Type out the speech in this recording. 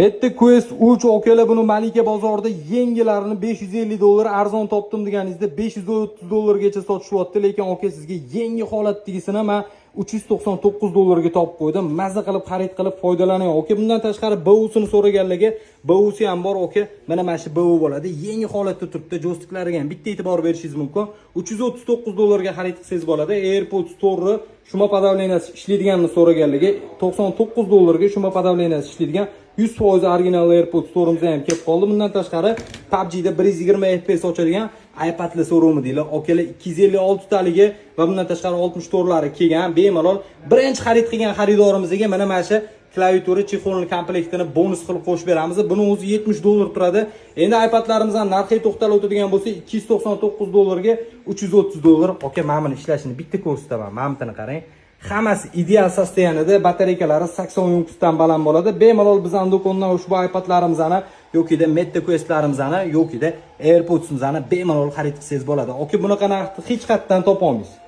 Meta Quest 3 okalar buni Malika bozorida yengilarini $550 arzon topdim deganingizda $530 sotishyapti, lekin oka sizga yangi holatdagisini men $399 ga topib qo'ydim. Mazza qilib xarid qilib foydalaning. Oka bundan tashqari BUsini so'raganlarga BUsi ham bor oka. Mana shu BU bo'ladi. Yangi holatda turibdi. Joystiklariga ham bitta e'tibor berishingiz mumkin. $339 ga xarid qilsangiz bo'ladi. AirPods Tour'ni shuma podavleniyasi ishlaydiganini so'raganlarga $99 ga shuma podavleniyasi ishlaydigan 100% original AirPods Tour'imizda ham kelib qoldi. Bundan tashqari PUBG'da 120 FPS ochadigan iPad'li so'rovmi deylar. Okalar 256 taligi va bundan tashqari 64 lari kelgan. Bemalol birinchi xarid qilgan xaridorimizga mana shu klaviatura chexolni komplektini bonus qilib qo'shib beramiz. Buni o'zi $70 turadi. Endi iPad'larimizdan narxi to'xtalib o'tadigan bo'lsa $299 ga $330. Oka, men buni ishlashini bitta ko'rsataman. Mana buni qarang. Hammasi ideal sostoyanida, batarekalari 80 dan baland bo'ladi. Bemalol bizning do'kondan ushbu iPad'larimizni yoki-da Meta Quest'larimizni yoki-da AirPods'imizni bemalol xarid qilsangiz bo'ladi. Oka, bunaqa narxni hech qayerdan topa olmaysiz.